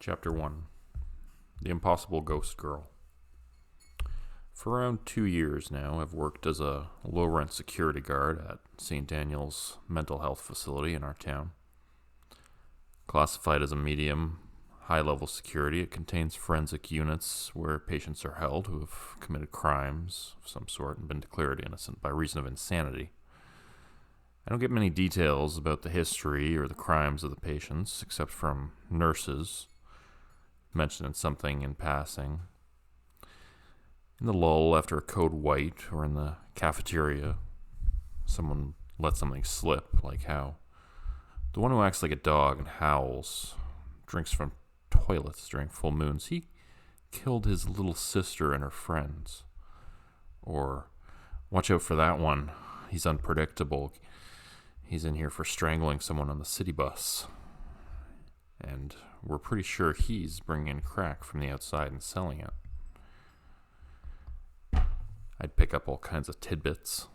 Chapter 1 The Impossible Ghost Girl. For around 2 years now, I've worked as a low-rent security guard at St. Daniel's mental health facility in our town. Classified as a medium, high-level security, it contains forensic units where patients are held who have committed crimes of some sort and been declared innocent by reason of insanity. I don't get many details about the history or the crimes of the patients, except from nurses mentioning something in passing. In the lull after a code white or in the cafeteria, someone let something slip, like how the one who acts like a dog and howls, drinks from toilets during full moons, he killed his little sister and her friends. Or, watch out for that one, he's unpredictable. He's in here for strangling someone on the city bus. And we're pretty sure he's bringing in crack from the outside and selling it. I'd pick up all kinds of tidbits.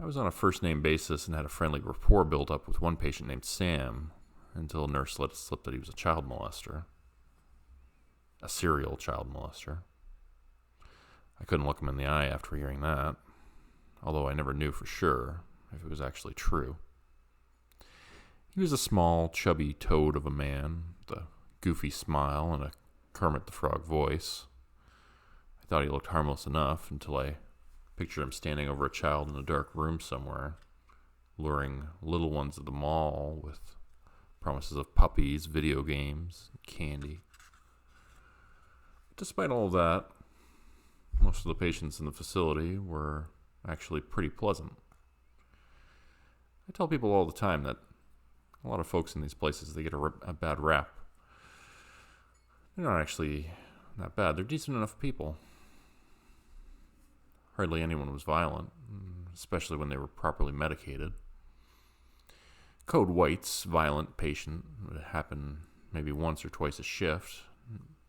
I was on a first-name basis and had a friendly rapport built up with one patient named Sam until a nurse let it slip that he was a child molester. A serial child molester. I couldn't look him in the eye after hearing that, although I never knew for sure if it was actually true. He was a small, chubby toad of a man with a goofy smile and a Kermit the Frog voice. I thought he looked harmless enough until I pictured him standing over a child in a dark room somewhere, luring little ones at the mall with promises of puppies, video games, and candy. Despite all of that, most of the patients in the facility were actually pretty pleasant. I tell people all the time that a lot of folks in these places, they get a bad rap. They're not actually that bad. They're decent enough people. Hardly anyone was violent, especially when they were properly medicated. Code White's violent patient would happen maybe once or twice a shift.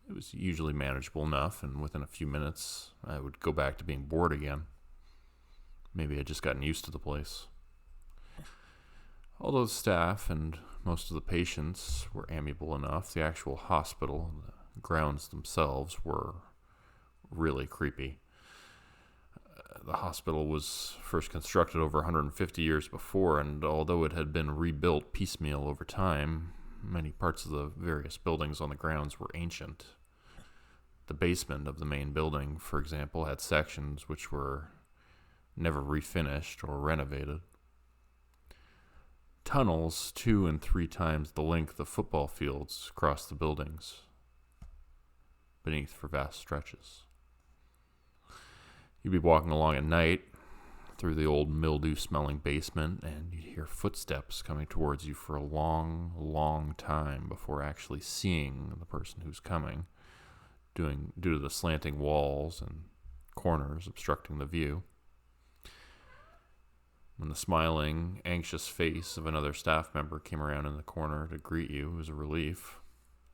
It was usually manageable enough, and within a few minutes, I would go back to being bored again. Maybe I'd just gotten used to the place. Although the staff and most of the patients were amiable enough, the actual hospital, the grounds themselves, were really creepy. The hospital was first constructed over 150 years before, and although it had been rebuilt piecemeal over time, many parts of the various buildings on the grounds were ancient. The basement of the main building, for example, had sections which were never refinished or renovated. Tunnels 2 and 3 times the length of football fields crossed the buildings beneath for vast stretches. You'd be walking along at night through the old mildew-smelling basement, and you'd hear footsteps coming towards you for a long, long time before actually seeing the person who's coming, due to the slanting walls and corners obstructing the view. When the smiling, anxious face of another staff member came around in the corner to greet you, it was a relief,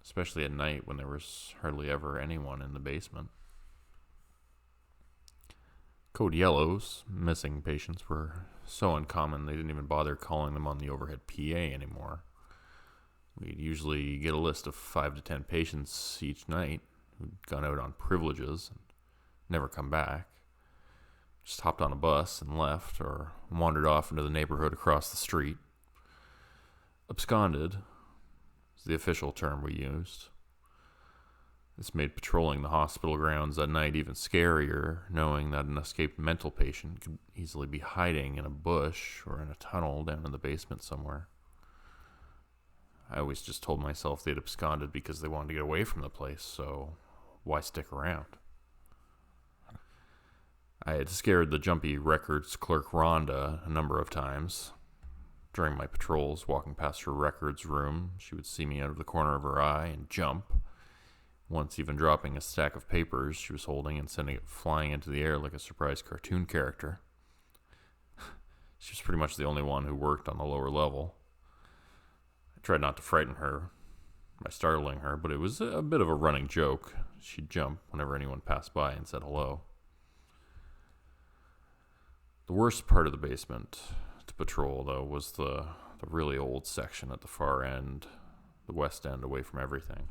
especially at night when there was hardly ever anyone in the basement. Code Yellow's missing patients were so uncommon they didn't even bother calling them on the overhead PA anymore. We'd usually get a list of 5 to 10 patients each night who'd gone out on privileges and never come back. Just hopped on a bus and left, or wandered off into the neighborhood across the street. Absconded is the official term we used. This made patrolling the hospital grounds at night even scarier, knowing that an escaped mental patient could easily be hiding in a bush or in a tunnel down in the basement somewhere. I always just told myself they'd absconded because they wanted to get away from the place, so why stick around? I had scared the jumpy records clerk Rhonda a number of times. During my patrols, walking past her records room, she would see me out of the corner of her eye and jump, once even dropping a stack of papers she was holding and sending it flying into the air like a surprise cartoon character. She was pretty much the only one who worked on the lower level. I tried not to frighten her by startling her, but it was a bit of a running joke. She'd jump whenever anyone passed by and said hello. The worst part of the basement to patrol, though, was the the really old section at the far end, the west end, away from everything.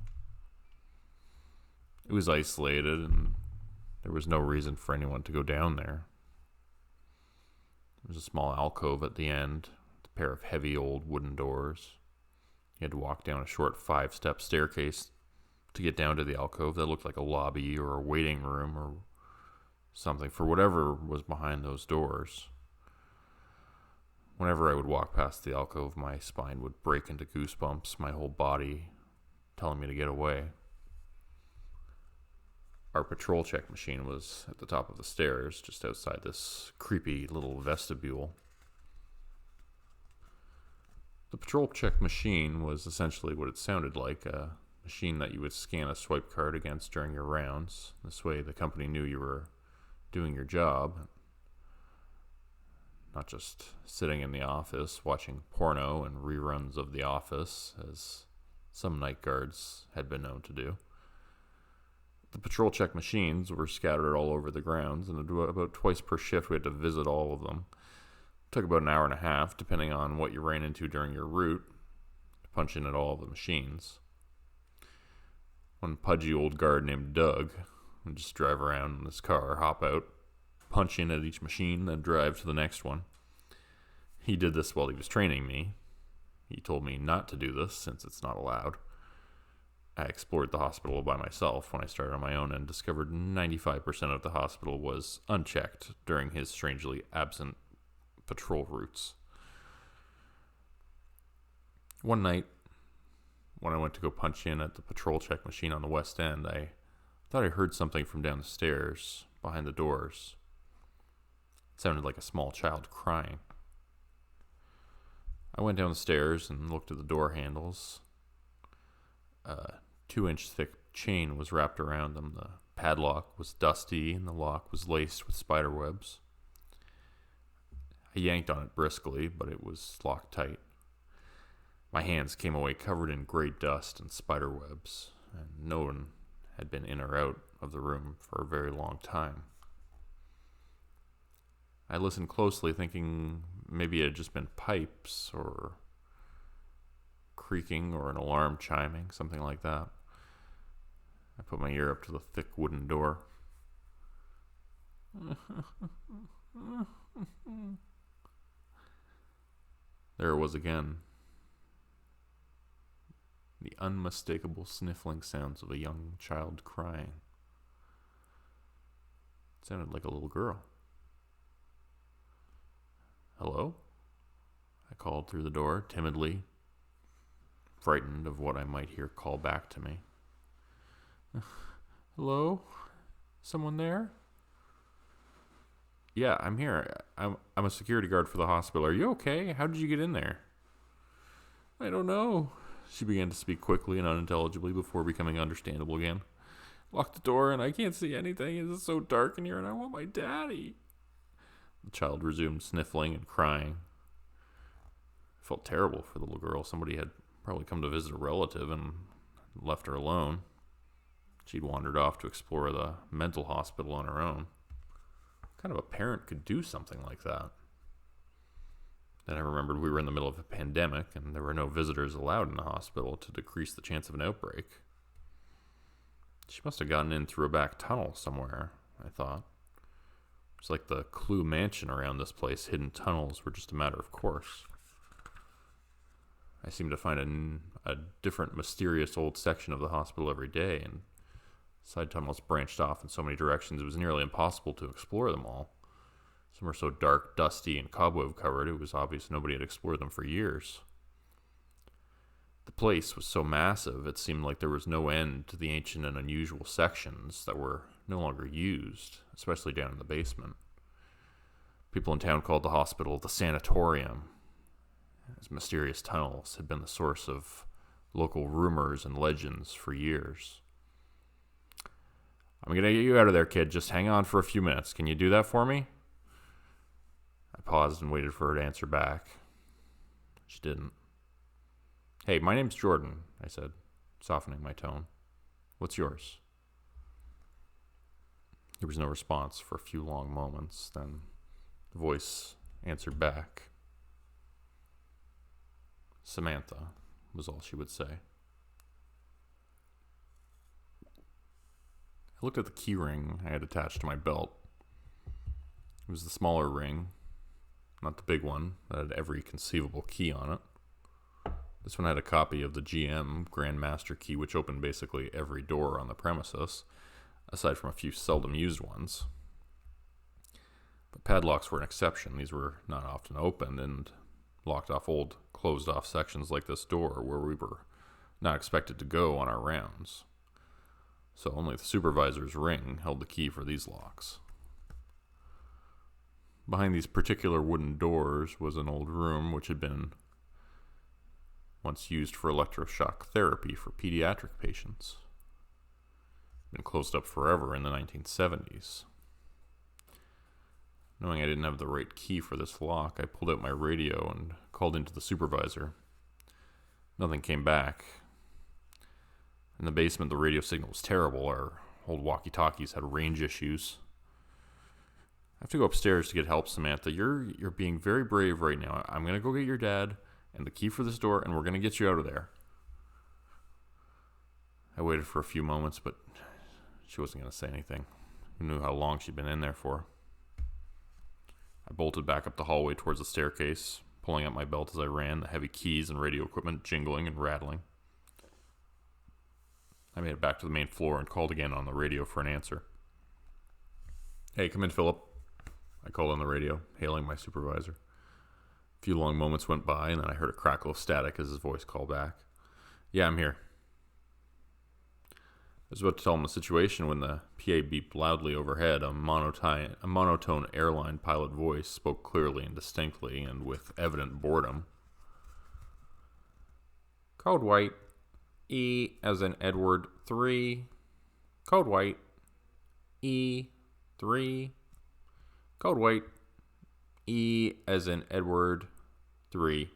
It was isolated, and there was no reason for anyone to go down there. There was a small alcove at the end, with a pair of heavy old wooden doors. You had to walk down a short 5-step staircase to get down to the alcove that looked like a lobby or a waiting room or something for whatever was behind those doors. Whenever I would walk past the alcove, my spine would break into goosebumps, my whole body telling me to get away. Our patrol check machine was at the top of the stairs, just outside this creepy little vestibule. The patrol check machine was essentially what it sounded like, a machine that you would scan a swipe card against during your rounds. This way the company knew you were doing your job, not just sitting in the office watching porno and reruns of The Office, as some night guards had been known to do. The patrol check machines were scattered all over the grounds, and about twice per shift we had to visit all of them. It took about an hour and a half, depending on what you ran into during your route, to punch in at all of the machines. One pudgy old guard named Doug would just drive around in his car, hop out, punch in at each machine, then drive to the next one. He did this while he was training me. He told me not to do this, since it's not allowed. I explored the hospital by myself when I started on my own and discovered 95% of the hospital was unchecked during his strangely absent patrol routes. One night, when I went to go punch in at the patrol check machine on the west end, I thought I heard something from down the stairs, behind the doors. It sounded like a small child crying. I went down the stairs and looked at the door handles. A 2-inch thick chain was wrapped around them. The padlock was dusty, and the lock was laced with spider webs. I yanked on it briskly, but it was locked tight. My hands came away covered in gray dust and spider webs, and no one had been in or out of the room for a very long time. I listened closely, thinking maybe it had just been pipes or creaking or an alarm chiming, something like that. I put my ear up to the thick wooden door. There it was again. The unmistakable sniffling sounds of a young child crying. It sounded like a little girl. "Hello?" I called through the door, timidly, frightened of what I might hear call back to me. "Hello? Someone there?" "Yeah, I'm here. I'm a security guard for the hospital. Are you okay? How did you get in there?" "I don't know." She began to speak quickly and unintelligibly before becoming understandable again. "Lock the door and I can't see anything. It's so dark in here and I want my daddy." The child resumed sniffling and crying. I felt terrible for the little girl. Somebody had probably come to visit a relative and left her alone. She'd wandered off to explore the mental hospital on her own. What kind of a parent could do something like that? Then I remembered we were in the middle of a pandemic and there were no visitors allowed in the hospital to decrease the chance of an outbreak. She must have gotten in through a back tunnel somewhere, I thought. It's like the Clue mansion around this place. Hidden tunnels were just a matter of course. I seemed to find a different mysterious old section of the hospital every day, and side tunnels branched off in so many directions it was nearly impossible to explore them all. Some were so dark, dusty, and cobweb covered it was obvious nobody had explored them for years. The place was so massive it seemed like there was no end to the ancient and unusual sections that were no longer used, especially down in the basement. People in town called the hospital the sanatorium, as mysterious tunnels had been the source of local rumors and legends for years. "I'm going to get you out of there, kid. Just hang on for a few minutes. Can you do that for me?" I paused and waited for her to answer back. She didn't. "Hey, my name's Jordan," I said, softening my tone. "What's yours?" There was no response for a few long moments. Then the voice answered back. Samantha, was all she would say. I looked at the key ring I had attached to my belt. It was the smaller ring, not the big one that had every conceivable key on it. This one had a copy of the GM Grand Master key, which opened basically every door on the premises, aside from a few seldom used ones. But padlocks were an exception. These were not often opened and locked off old, closed-off sections like this door where we were not expected to go on our rounds. So only the supervisor's ring held the key for these locks. Behind these particular wooden doors was an old room which had been once used for electroshock therapy for pediatric patients. Been closed up forever in the 1970s. Knowing I didn't have the right key for this lock, I pulled out my radio and called into the supervisor. Nothing came back. In the basement, the radio signal was terrible. Our old walkie-talkies had range issues. I have to go upstairs to get help, Samantha. You're being very brave right now. I'm going to go get your dad and the key for this door, and we're going to get you out of there. I waited for a few moments, but she wasn't going to say anything. Who knew how long she'd been in there for? I bolted back up the hallway towards the staircase, pulling out my belt as I ran, the heavy keys and radio equipment jingling and rattling. I made it back to the main floor and called again on the radio for an answer. Hey, come in, Philip. I called on the radio, hailing my supervisor. A few long moments went by, and then I heard a crackle of static as his voice called back. Yeah, I'm here. I was about to tell him the situation when the PA beeped loudly overhead. A monotone airline pilot voice spoke clearly and distinctly and with evident boredom. Code white, E as in Edward 3. Code white, E 3. Code white, E as in Edward 3.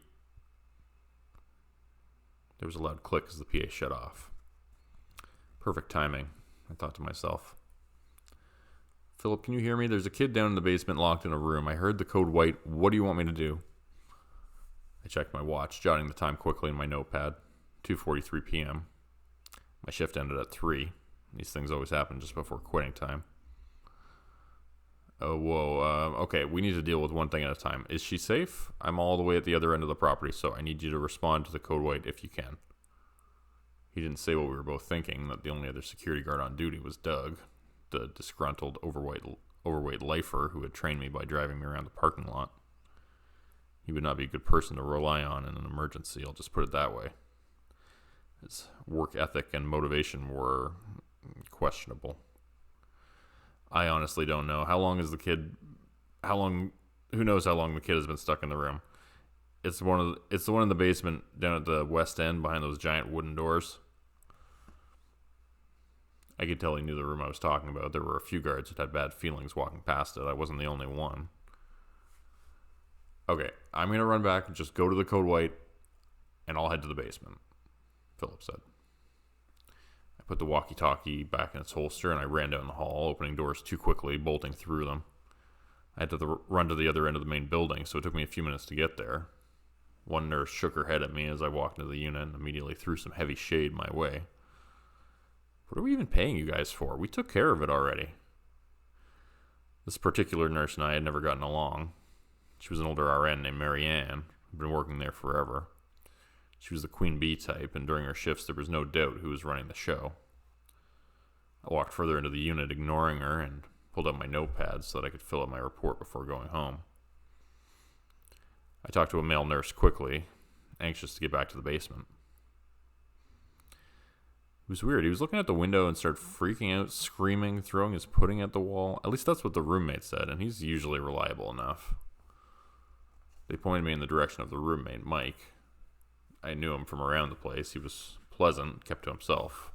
There was a loud click as the PA shut off. Perfect timing, I thought to myself. Philip, can you hear me? There's a kid down in the basement locked in a room. I heard the code white. What do you want me to do? I checked my watch, jotting the time quickly in my notepad. 2:43 p.m. My shift ended at 3. These things always happen just before quitting time. Oh, whoa. Okay, we need to deal with one thing at a time. Is she safe? I'm all the way at the other end of the property, so I need you to respond to the code white if you can. He didn't say what we were both thinking, that the only other security guard on duty was Doug, the disgruntled, overweight lifer who had trained me by driving me around the parking lot. He would not be a good person to rely on in an emergency, I'll just put it that way. His work ethic and motivation were questionable. I honestly don't know. Who knows how long the kid has been stuck in the room? It's the one in the basement down at the west end behind those giant wooden doors. I could tell he knew the room I was talking about. There were a few guards that had bad feelings walking past it. I wasn't the only one. Okay, I'm going to run back and just go to the code white, and I'll head to the basement, Philip said. I put the walkie-talkie back in its holster, and I ran down the hall, opening doors too quickly, bolting through them. I had to run to the other end of the main building, so it took me a few minutes to get there. One nurse shook her head at me as I walked into the unit and immediately threw some heavy shade my way. What are we even paying you guys for? We took care of it already. This particular nurse and I had never gotten along. She was an older RN named Mary Ann, who'd been working there forever. She was the queen bee type, and during her shifts there was no doubt who was running the show. I walked further into the unit, ignoring her, and pulled out my notepad so that I could fill out my report before going home. I talked to a male nurse quickly, anxious to get back to the basement. It was weird. He was looking out the window and started freaking out, screaming, throwing his pudding at the wall. At least that's what the roommate said, and he's usually reliable enough. They pointed me in the direction of the roommate, Mike. I knew him from around the place. He was pleasant, kept to himself.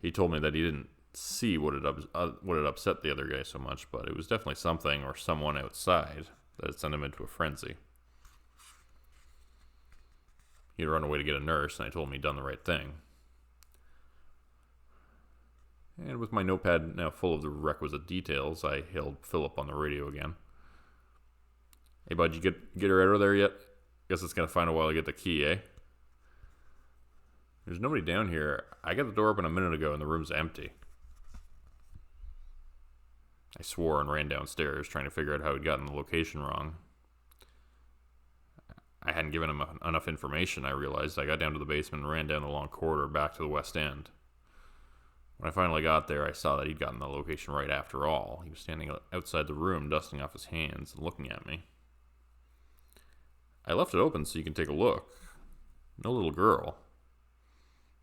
He told me that he didn't see what had upset the other guy so much, but it was definitely something or someone outside that had sent him into a frenzy. He had run away to get a nurse, and I told him he'd done the right thing. And with my notepad now full of the requisite details, I hailed Philip on the radio again. Hey, bud, you get her out of there yet? Guess it's going to find a while to get the key, eh? There's nobody down here. I got the door open a minute ago and the room's empty. I swore and ran downstairs, trying to figure out how he'd gotten the location wrong. I hadn't given him enough information, I realized. I got down to the basement and ran down the long corridor back to the west end. When I finally got there, I saw that he'd gotten the location right after all. He was standing outside the room, dusting off his hands and looking at me. I left it open so you can take a look. No little girl.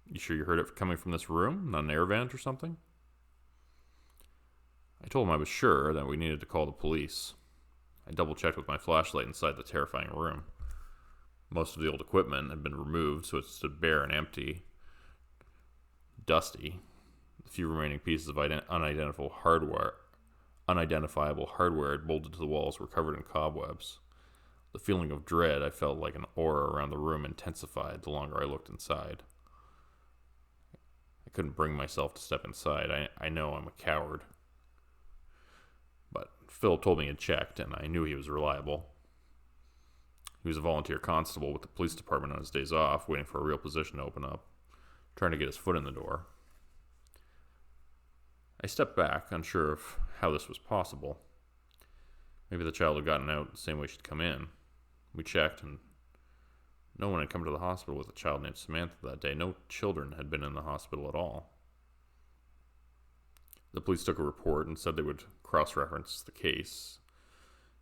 You sure you heard it coming from this room? Not an air vent or something? I told him I was sure that we needed to call the police. I double-checked with my flashlight inside the terrifying room. Most of the old equipment had been removed, so it stood bare and empty. Dusty. The few remaining pieces of unidentifiable hardware bolted to the walls were covered in cobwebs. The feeling of dread I felt like an aura around the room intensified the longer I looked inside. I couldn't bring myself to step inside. I know I'm a coward. But Phil told me he'd checked, and I knew he was reliable. He was a volunteer constable with the police department on his days off, waiting for a real position to open up, trying to get his foot in the door. I stepped back, unsure of how this was possible. Maybe the child had gotten out the same way she'd come in. We checked, and no one had come to the hospital with a child named Samantha that day. No children had been in the hospital at all. The police took a report and said they would cross-reference the case.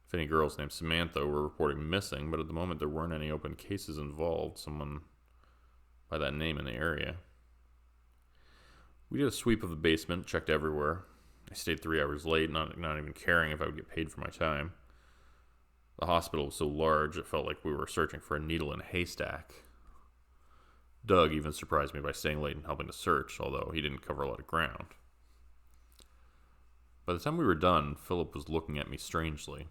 If any girls named Samantha were reporting missing, but at the moment there weren't any open cases involved, someone by that name in the area. We did a sweep of the basement, checked everywhere. I stayed 3 hours late, not even caring if I would get paid for my time. The hospital was so large, it felt like we were searching for a needle in a haystack. Doug even surprised me by staying late and helping to search, although he didn't cover a lot of ground. By the time we were done, Philip was looking at me strangely.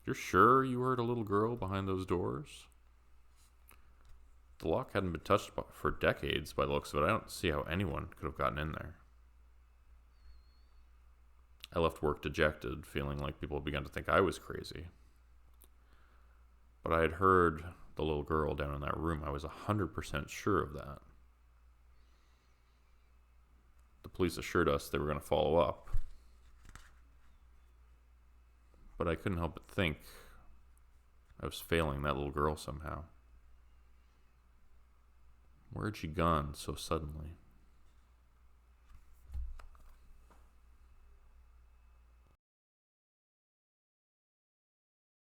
You're sure you heard a little girl behind those doors? The lock hadn't been touched for decades by the looks of it. I don't see how anyone could have gotten in there. I left work dejected, feeling like people had begun to think I was crazy. But I had heard the little girl down in that room. I was 100% sure of that. The police assured us they were going to follow up. But I couldn't help but think I was failing that little girl somehow. Where had she gone so suddenly?